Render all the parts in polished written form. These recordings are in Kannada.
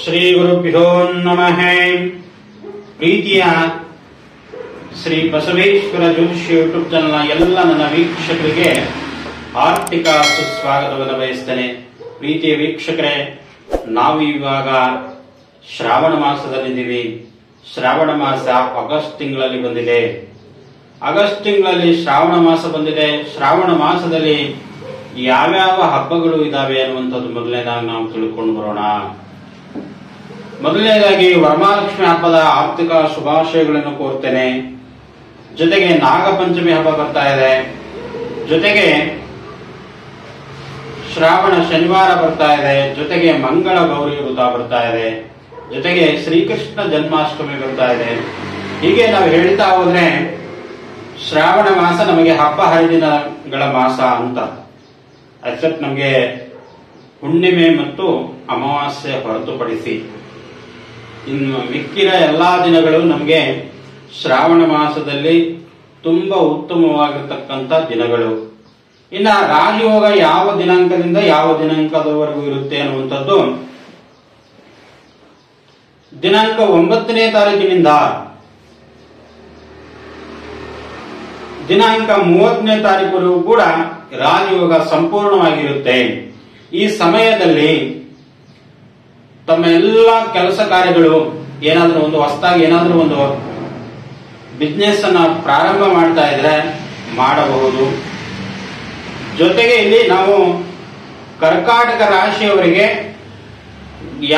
ಶ್ರೀ ಗುರುಭ್ಯೋ ನಮಃ. ಪ್ರೀತಿಯ ಶ್ರೀ ಬಸವೇಶ್ವರ ಜ್ಯೋತಿಷ್ಯ ಯೂಟ್ಯೂಬ್ ಚಾನಲ್ನ ಎಲ್ಲ ನನ್ನ ವೀಕ್ಷಕರಿಗೆ ಆರ್ಥಿಕ ಸುಸ್ವಾಗತವನ್ನು ಬಯಸ್ತೇನೆ. ಪ್ರೀತಿಯ ವೀಕ್ಷಕರೇ, ನಾವು ಇವಾಗ ಶ್ರಾವಣ ಮಾಸದಲ್ಲಿದ್ದೀವಿ. ಶ್ರಾವಣ ಮಾಸ ಆಗಸ್ಟ್ ತಿಂಗಳಲ್ಲಿ ಬಂದಿದೆ. ಆಗಸ್ಟ್ ತಿಂಗಳಲ್ಲಿ ಶ್ರಾವಣ ಮಾಸ ಬಂದಿದೆ. ಶ್ರಾವಣ ಮಾಸದಲ್ಲಿ ಯಾವ್ಯಾವ ಹಬ್ಬಗಳು ಇದಾವೆ ಅನ್ನುವಂಥದ್ದು ಮೊದಲನೇದಾಗಿ ನಾವು ತಿಳ್ಕೊಂಡು ಬರೋಣ. ಮೊದಲನೇದಾಗಿ ವರಮಹಾಲಕ್ಷ್ಮಿ ಹಬ್ಬದ ಆರ್ಥಿಕ ಶುಭಾಶಯಗಳನ್ನು ಕೋರ್ತೇನೆ. ಜೊತೆಗೆ ನಾಗಪಂಚಮಿ ಹಬ್ಬ ಬರ್ತಾ ಇದೆ. ಜೊತೆಗೆ ಶ್ರಾವಣ ಶನಿವಾರ ಬರ್ತಾ ಇದೆ. ಜೊತೆಗೆ ಮಂಗಳ ಗೌರಿ ವ್ರತ ಬರ್ತಾ ಇದೆ. ಜೊತೆಗೆ ಶ್ರೀಕೃಷ್ಣ ಜನ್ಮಾಷ್ಟಮಿ ಬರ್ತಾ ಇದೆ. ಹೀಗೆ ನಾವು ಹೇಳ್ತಾ ಹೋದ್ರೆ ಶ್ರಾವಣ ಮಾಸ ನಮಗೆ ಹಬ್ಬ ಹರಿದಿನಗಳ ಮಾಸ ಅಂತ. ಎಕ್ಸೆಪ್ಟ್ ನಮಗೆ ಹುಣ್ಣಿಮೆ ಮತ್ತು ಅಮಾವಾಸ್ಯೆ ಹೊರತುಪಡಿಸಿ ಇನ್ನು ಮಿಕ್ಕಿದ ಎಲ್ಲಾ ದಿನಗಳು ನಮಗೆ ಶ್ರಾವಣ ಮಾಸದಲ್ಲಿ ತುಂಬಾ ಉತ್ತಮವಾಗಿರ್ತಕ್ಕಂಥ ದಿನಗಳು. ಇನ್ನ ರಾಜಯೋಗ ಯಾವ ದಿನಾಂಕದಿಂದ ಯಾವ ದಿನಾಂಕದವರೆಗೂ ಇರುತ್ತೆ ಅನ್ನುವಂಥದ್ದು ದಿನಾಂಕ 9ನೇ ತಾರೀಕಿನಿಂದ ದಿನಾಂಕ 30ನೇ ತಾರೀಕುವರೆಗೂ ಕೂಡ ರಾಜಯೋಗ ಸಂಪೂರ್ಣವಾಗಿರುತ್ತೆ. ಈ ಸಮಯದಲ್ಲಿ ತಮ್ಮ ಎಲ್ಲ ಕೆಲಸ ಕಾರ್ಯಗಳು ಏನಾದ್ರೂ ಒಂದು ಹೊಸದಾಗಿ ಏನಾದ್ರೂ ಒಂದು ಬಿಸ್ನೆಸ್ ಅನ್ನ ಪ್ರಾರಂಭ ಮಾಡ್ತಾ ಇದ್ರೆ ಮಾಡಬಹುದು. ಜೊತೆಗೆ ಇಲ್ಲಿ ನಾವು ಕರ್ಕಾಟಕ ರಾಶಿಯವರಿಗೆ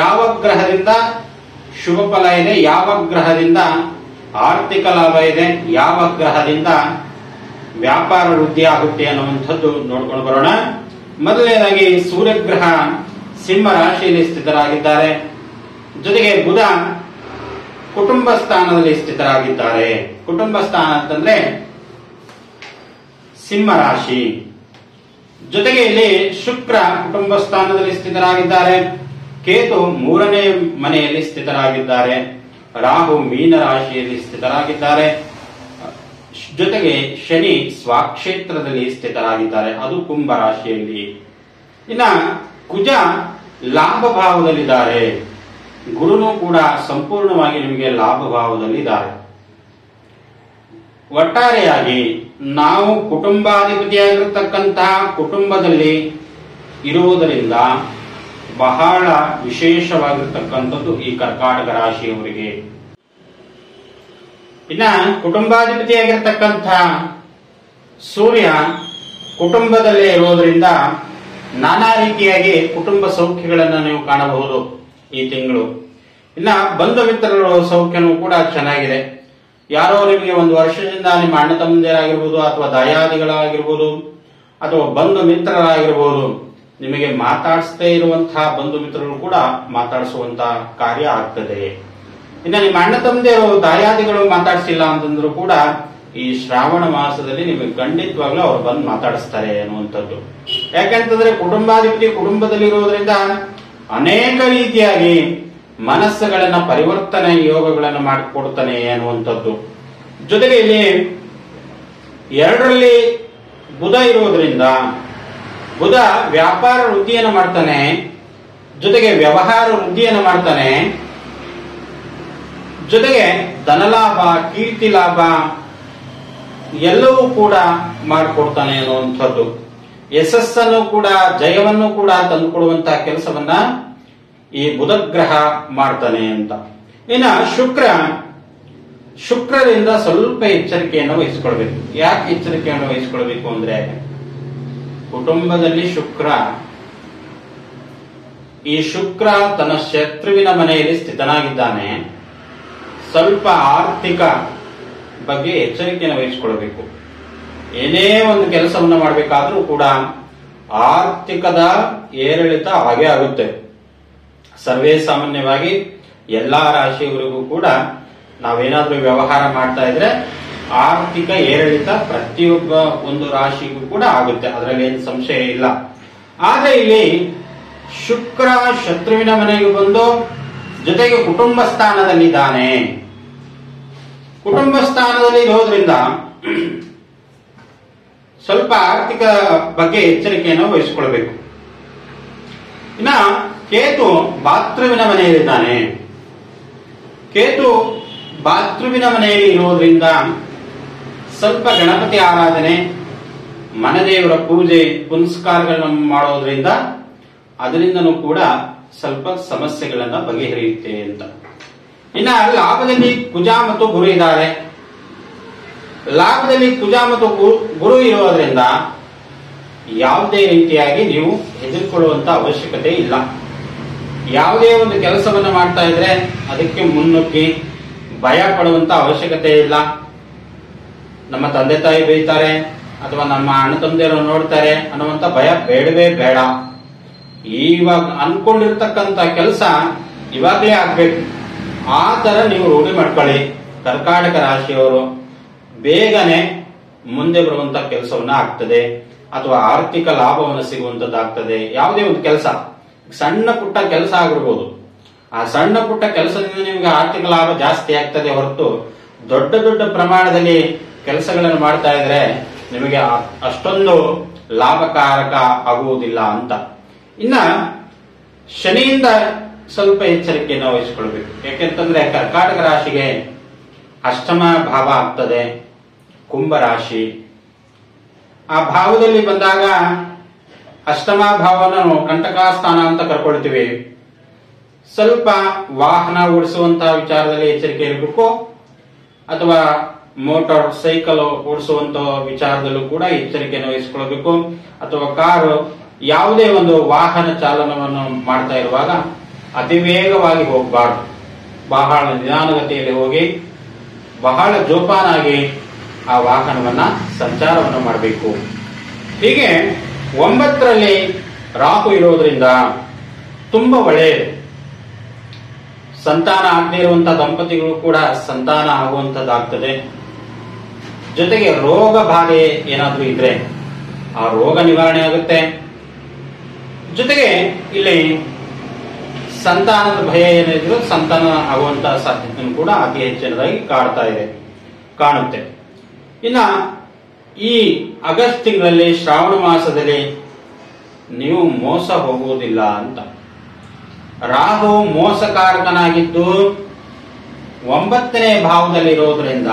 ಯಾವ ಗ್ರಹದಿಂದ ಶುಭ ಫಲ ಇದೆ, ಯಾವ ಗ್ರಹದಿಂದ ಆರ್ಥಿಕ ಲಾಭ ಇದೆ, ಯಾವ ಗ್ರಹದಿಂದ ವ್ಯಾಪಾರ ವೃದ್ಧಿ ಆಗುತ್ತೆ ಅನ್ನುವಂಥದ್ದು ನೋಡ್ಕೊಂಡು ಬರೋಣ. ಮೊದಲನೇದಾಗಿ ಸೂರ್ಯಗ್ರಹ ಸಿಂಹ ರಾಶಿಯಲ್ಲಿ ಸ್ಥಿತರಾಗಿದ್ದಾರೆ. ಜೊತೆಗೆ ಬುಧ ಕುಟುಂಬ ಸ್ಥಾನದಲ್ಲಿ ಸ್ಥಿತರಾಗಿದ್ದಾರೆ. ಕುಟುಂಬ ಸ್ಥಾನ ಅಂತಂದ್ರೆ ಸಿಂಹ ರಾಶಿ. ಜೊತೆಗೆ ಇಲ್ಲಿ ಶುಕ್ರ ಕುಟುಂಬ ಸ್ಥಾನದಲ್ಲಿ ಸ್ಥಿತರಾಗಿದ್ದಾರೆ. ಕೇತು 3ನೇ ಮನೆಯಲ್ಲಿ ಸ್ಥಿತರಾಗಿದ್ದಾರೆ. ರಾಹು ಮೀನ ರಾಶಿಯಲ್ಲಿ ಸ್ಥಿತರಾಗಿದ್ದಾರೆ. ಜೊತೆಗೆ ಶನಿ ಸ್ವಕ್ಷೇತ್ರದಲ್ಲಿ ಸ್ಥಿತರಾಗಿದ್ದಾರೆ, ಅದು ಕುಂಭ ರಾಶಿಯಲ್ಲಿ. ಇನ್ನ ಕುಜ ಲಾಭ ಭಾವದಲ್ಲಿದ್ದಾರೆ. ಗುರುನು ಕೂಡ ಸಂಪೂರ್ಣವಾಗಿ ನಿಮಗೆ ಲಾಭ ಭಾವದಲ್ಲಿದ್ದಾರೆ. ಒಟ್ಟಾರೆಯಾಗಿ ನಾವು ಕುಟುಂಬಾಧಿಪತಿಯಾಗಿರ್ತಕ್ಕಂತಹ ಕುಟುಂಬದಲ್ಲಿ ಇರುವುದರಿಂದ ಬಹಳ ವಿಶೇಷವಾಗಿರ್ತಕ್ಕಂಥದ್ದು ಈ ಕರ್ಕಾಟಕ ರಾಶಿಯವರಿಗೆ. ಇನ್ನ ಕುಟುಂಬಾಧಿಪತಿಯಾಗಿರ್ತಕ್ಕಂಥ ಸೂರ್ಯ ಕುಟುಂಬದಲ್ಲೇ ಇರೋದ್ರಿಂದ ನಾನಾ ರೀತಿಯಾಗಿ ಕುಟುಂಬ ಸೌಖ್ಯಗಳನ್ನು ನೀವು ಕಾಣಬಹುದು ಈ ತಿಂಗಳು. ಇನ್ನ ಬಂಧು ಮಿತ್ರರ ಸೌಖ್ಯನೂ ಕೂಡ ಚೆನ್ನಾಗಿದೆ. ಯಾರೋ ನಿಮಗೆ ಒಂದು ವರ್ಷದಿಂದ ನಿಮ್ಮ ಅಣ್ಣ ತಮ್ಮಂದಿರಾಗಿರ್ಬೋದು ಅಥವಾ ದಾಯಾದಿಗಳಾಗಿರ್ಬೋದು ಅಥವಾ ಬಂಧು ಮಿತ್ರರಾಗಿರ್ಬೋದು, ನಿಮಗೆ ಮಾತಾಡಿಸದೇ ಇರುವಂತಹ ಬಂಧು ಮಿತ್ರರು ಕೂಡ ಮಾತಾಡಿಸುವಂತಹ ಕಾರ್ಯ ಆಗ್ತದೆ. ಇನ್ನು ನಿಮ್ಮ ಅಣ್ಣ ತಮ್ಮಂದಿರು ದಾಯಾದಿಗಳು ಮಾತಾಡಿಸಿಲ್ಲ ಅಂತಂದ್ರೂ ಕೂಡ ಈ ಶ್ರಾವಣ ಮಾಸದಲ್ಲಿ ನಿಮಗೆ ಖಂಡಿತವಾಗ್ಲೂ ಅವ್ರು ಬಂದು ಮಾತಾಡಿಸ್ತಾರೆ ಅನ್ನುವಂಥದ್ದು. ಯಾಕಂತಂದ್ರೆ ಕುಟುಂಬಾಧಿಪತಿ ಕುಟುಂಬದಲ್ಲಿರುವುದರಿಂದ ಅನೇಕ ರೀತಿಯಾಗಿ ಮನಸ್ಸುಗಳನ್ನ ಪರಿವರ್ತನೆ ಯೋಗಗಳನ್ನು ಮಾಡಿಕೊಡ್ತಾನೆ ಅನ್ನುವಂಥದ್ದು. ಜೊತೆಗೆ ಇಲ್ಲಿ 2ರಲ್ಲಿ ಬುಧ ಇರುವುದರಿಂದ ಬುಧ ವ್ಯಾಪಾರ ವೃದ್ಧಿಯನ್ನು ಮಾಡ್ತಾನೆ. ಜೊತೆಗೆ ವ್ಯವಹಾರ ವೃದ್ಧಿಯನ್ನು ಮಾಡ್ತಾನೆ. ಜೊತೆಗೆ ಧನಲಾಭ, ಕೀರ್ತಿ ಲಾಭ ಎಲ್ಲವೂ ಕೂಡ ಮಾಡಿಕೊಡ್ತಾನೆ ಅನ್ನುವಂಥದ್ದು. ಯಶಸ್ಸನ್ನು ಕೂಡ ಜಯವನ್ನು ಕೂಡ ತಂದುಕೊಡುವಂತಹ ಕೆಲಸವನ್ನ ಈ ಬುಧ ಗ್ರಹ ಮಾಡ್ತಾನೆ ಅಂತ. ಇನ್ನ ಶುಕ್ರರಿಂದ ಸ್ವಲ್ಪ ಎಚ್ಚರಿಕೆಯನ್ನು ವಹಿಸಿಕೊಳ್ಬೇಕು. ಯಾಕೆ ಎಚ್ಚರಿಕೆಯನ್ನು ವಹಿಸಿಕೊಳ್ಬೇಕು ಅಂದ್ರೆ ಕುಟುಂಬದಲ್ಲಿ ಈ ಶುಕ್ರ ತನ್ನ ಶತ್ರುವಿನ ಮನೆಯಲ್ಲಿ ಸ್ಥಿತನಾಗಿದ್ದಾನೆ. ಸ್ವಲ್ಪ ಆರ್ಥಿಕ ಬಗ್ಗೆ ಎಚ್ಚರಿಕೆಯನ್ನು ವಹಿಸಿಕೊಳ್ಬೇಕು. ಏನೇ ಒಂದು ಕೆಲಸವನ್ನು ಮಾಡಬೇಕಾದ್ರೂ ಕೂಡ ಆರ್ಥಿಕದ ಏರಿಳಿತ ಹಾಗೆ ಆಗುತ್ತೆ. ಸರ್ವೇ ಸಾಮಾನ್ಯವಾಗಿ ಎಲ್ಲಾ ರಾಶಿಯವರಿಗೂ ಕೂಡ ನಾವೇನಾದ್ರೂ ವ್ಯವಹಾರ ಮಾಡ್ತಾ ಇದ್ರೆ ಆರ್ಥಿಕ ಏರಿಳಿತ ಪ್ರತಿಯೊಬ್ಬ ಒಂದು ರಾಶಿಗೂ ಕೂಡ ಆಗುತ್ತೆ, ಅದರಲ್ಲಿ ಏನು ಸಂಶಯ ಇಲ್ಲ. ಆದ್ರೆ ಇಲ್ಲಿ ಶುಕ್ರ ಶತ್ರುವಿನ ಮನೆಗೆ ಬಂದು ಜೊತೆಗೆ ಕುಟುಂಬ ಸ್ಥಾನದಲ್ಲಿದ್ದಾನೆ. ಕುಟುಂಬ ಸ್ಥಾನದಲ್ಲಿ ಇರೋದ್ರಿಂದ ಸ್ವಲ್ಪ ಆರ್ಥಿಕ ಬಗ್ಗೆ ಎಚ್ಚರಿಕೆಯನ್ನು ವಹಿಸಿಕೊಳ್ಬೇಕು. ಇನ್ನ ಕೇತು ಭಾತೃವಿನ ಮನೆಯಲ್ಲಿದ್ದಾನೆ. ಕೇತು ಭಾತೃವಿನ ಮನೆಯಲ್ಲಿ ಇರೋದ್ರಿಂದ ಸ್ವಲ್ಪ ಗಣಪತಿ ಆರಾಧನೆ, ಮನೆದೇವರ ಪೂಜೆ ಪುನಸ್ಕಾರಗಳನ್ನು ಮಾಡೋದ್ರಿಂದ ಅದರಿಂದನೂ ಕೂಡ ಸ್ವಲ್ಪ ಸಮಸ್ಯೆಗಳನ್ನ ಬಗೆಹರಿಯುತ್ತೆ ಅಂತ. ಇನ್ನ ಲಾಭದಲ್ಲಿ ಕುಜ ಮತ್ತು ಗುರು ಇದ್ದಾರೆ. ಲಾಭದಲ್ಲಿ ಕುಜ ಮತ್ತು ಗುರು ಇರೋದ್ರಿಂದ ಯಾವುದೇ ರೀತಿಯಾಗಿ ನೀವು ಹೆದರಿಕೊಳ್ಳುವಂತ ಅವಶ್ಯಕತೆ ಇಲ್ಲ. ಯಾವುದೇ ಒಂದು ಕೆಲಸವನ್ನು ಮಾಡ್ತಾ ಇದ್ರೆ ಅದಕ್ಕೆ ಮುನ್ನುಗ್ಗಿ ಭಯ ಪಡುವಂತ ಅವಶ್ಯಕತೆ ಇಲ್ಲ. ನಮ್ಮ ತಂದೆ ತಾಯಿ ಬೈತಾರೆ ಅಥವಾ ನಮ್ಮ ಅಣ್ಣ ತಂದೆಯರು ನೋಡ್ತಾರೆ ಅನ್ನುವಂತ ಭಯ ಬೇಡವೇ ಬೇಡ. ಇವಾಗ ಅನ್ಕೊಂಡಿರ್ತಕ್ಕಂಥ ಕೆಲಸ ಇವಾಗಲೇ ಆಗ್ಬೇಕು. ಆ ತರ ನೀವು ರೂಢಿ ಮಾಡ್ಕೊಳ್ಳಿ. ಕರ್ಕಾಟಕ ರಾಶಿಯವರು ಬೇಗನೆ ಮುಂದೆ ಬರುವಂತ ಕೆಲಸವನ್ನ ಆಗ್ತದೆ ಅಥವಾ ಆರ್ಥಿಕ ಲಾಭವನ್ನು ಸಿಗುವಂತದ್ದಾಗ್ತದೆ. ಯಾವುದೇ ಒಂದು ಕೆಲಸ, ಸಣ್ಣ ಪುಟ್ಟ ಕೆಲಸ ಆಗಿರ್ಬೋದು, ಆ ಸಣ್ಣ ಪುಟ್ಟ ಕೆಲಸದಿಂದ ನಿಮಗೆ ಆರ್ಥಿಕ ಲಾಭ ಜಾಸ್ತಿ ಆಗ್ತದೆ ಹೊರತು ದೊಡ್ಡ ದೊಡ್ಡ ಪ್ರಮಾಣದಲ್ಲಿ ಕೆಲಸಗಳನ್ನು ಮಾಡ್ತಾ ಇದ್ರೆ ನಿಮಗೆ ಅಷ್ಟೊಂದು ಲಾಭಕಾರಕ ಆಗುವುದಿಲ್ಲ ಅಂತ. ಇನ್ನ ಶನಿಯಿಂದ ಸ್ವಲ್ಪ ಎಚ್ಚರಿಕೆಯನ್ನು ವಹಿಸಿಕೊಳ್ಬೇಕು. ಯಾಕೆಂತಂದ್ರೆ ಕರ್ಕಾಟಕ ರಾಶಿಗೆ ಅಷ್ಟಮ ಭಾವ ಆಗ್ತದೆ, ಕುಂಭ ರಾಶಿ. ಆ ಭಾವದಲ್ಲಿ ಬಂದಾಗ ಅಷ್ಟಮ ಭಾವವನ್ನು ನಾವು ಕಂಟಕ ಸ್ಥಾನ ಅಂತ ಕರ್ಕೊಳ್ತೀವಿ. ಸ್ವಲ್ಪ ವಾಹನ ಓಡಿಸುವಂತಹ ವಿಚಾರದಲ್ಲಿ ಎಚ್ಚರಿಕೆ ಇರಬೇಕು, ಅಥವಾ ಮೋಟಾರ್ ಸೈಕಲ್ ಓಡಿಸುವಂತ ವಿಚಾರದಲ್ಲೂ ಕೂಡ ಎಚ್ಚರಿಕೆಯನ್ನು ವಹಿಸಿಕೊಳ್ಬೇಕು. ಅಥವಾ ಕಾರು, ಯಾವುದೇ ಒಂದು ವಾಹನ ಚಾಲನವನ್ನು ಮಾಡ್ತಾ ಇರುವಾಗ ಅತಿ ವೇಗವಾಗಿ ಹೋಗಬಾರ್ದು. ಬಹಳ ನಿಧಾನಗತಿಯಲ್ಲಿ ಹೋಗಿ ಬಹಳ ಜೋಪಾನಾಗಿ ಆ ವಾಹನವನ್ನ ಸಂಚಾರವನ್ನು ಮಾಡಬೇಕು. ಹೀಗೆ 9ರಲ್ಲಿ ರಾಹು ಇರೋದ್ರಿಂದ ತುಂಬಾ ಒಳ್ಳೆಯದು. ಸಂತಾನ ಆಗದೇ ಇರುವಂತಹ ದಂಪತಿಗಳು ಕೂಡ ಸಂತಾನ ಆಗುವಂತದ್ದಾಗ್ತದೆ. ಜೊತೆಗೆ ರೋಗ ಬಾಧೆ ಏನಾದ್ರೂ ಇದ್ರೆ ಆ ರೋಗ ನಿವಾರಣೆ ಆಗುತ್ತೆ. ಜೊತೆಗೆ ಇಲ್ಲಿ ಸಂತಾನದ ಭಯ ಏನಿದ್ರು ಸಂತಾನ ಆಗುವಂತಹ ಸಾಧ್ಯತೆ ಕೂಡ ಅತಿ ಹೆಚ್ಚಿನದಾಗಿ ಕಾಣುತ್ತೆ. ಇನ್ನ ಈ ಆಗಸ್ಟ್ ತಿಂಗಳಲ್ಲಿ ಶ್ರಾವಣ ಮಾಸದಲ್ಲಿ ನೀವು ಮೋಸ ಹೋಗುವುದಿಲ್ಲ ಅಂತ. ರಾಹು ಮೋಸಕಾರಕನಾಗಿದ್ದು 9ನೇ ಭಾವದಲ್ಲಿರೋದ್ರಿಂದ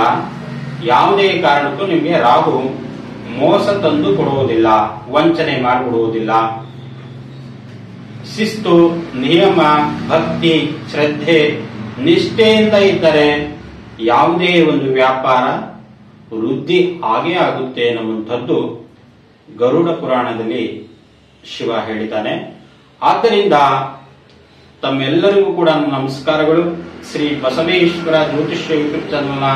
ಯಾವುದೇ ಕಾರಣಕ್ಕೂ ನಿಮಗೆ ರಾಹು ಮೋಸ ತಂದು ಕೊಡುವುದಿಲ್ಲ, ವಂಚನೆ ಮಾಡಿಬಿಡುವುದಿಲ್ಲ. ಶಿಸ್ತು, ನಿಯಮ, ಭಕ್ತಿ, ಶ್ರದ್ಧೆ, ನಿಷ್ಠೆಯಿಂದ ಇದ್ದರೆ ಯಾವುದೇ ಒಂದು ವ್ಯಾಪಾರ ವೃದ್ಧಿ ಆಗೇ ಆಗುತ್ತೆ ಅನ್ನುವಂಥದ್ದು ಗರುಡ ಪುರಾಣದಲ್ಲಿ ಶಿವ ಹೇಳಿದ್ದಾನೆ. ಆದ್ದರಿಂದ ತಮ್ಮೆಲ್ಲರಿಗೂ ಕೂಡ ನಮಸ್ಕಾರಗಳು. ಶ್ರೀ ಬಸವೇಶ್ವರ ಜ್ಯೋತಿಷ್ಯ ಯೂಟ್ಯೂಬ್ ಚಾನಲ್ನ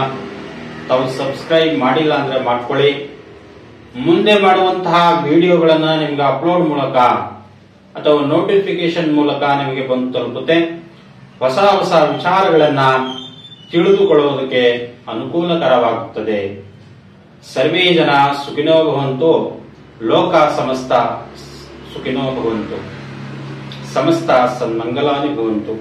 ತಾವು ಸಬ್ಸ್ಕ್ರೈಬ್ ಮಾಡಿಲ್ಲ ಅಂದ್ರೆ ಮಾಡ್ಕೊಳ್ಳಿ. ಮುಂದೆ ಮಾಡುವಂತಹ ವಿಡಿಯೋಗಳನ್ನ ನಿಮ್ಗೆ ಅಪ್ಲೋಡ್ ಮೂಲಕ ಅಥವಾ ನೋಟಿಫಿಕೇಶನ್ ಮೂಲಕ ನಿಮಗೆ ಬಂದು ತಲುಪುತ್ತೆ. ಹೊಸ ಹೊಸ ವಿಚಾರಗಳನ್ನ ತಿಳಿದುಕೊಳ್ಳುವುದಕ್ಕೆ ಅನುಕೂಲಕರವಾಗುತ್ತದೆ. ಸರ್ವೇ ಜನ ಸುಖಿನೋ ಭವಂತು, ಲೋಕ ಸಮಸ್ತ ಸುಖಿನೋ ಭವಂತು, ಸಮಸ್ತ ಸನ್ಮಂಗಲಾನಿ ಭವಂತು.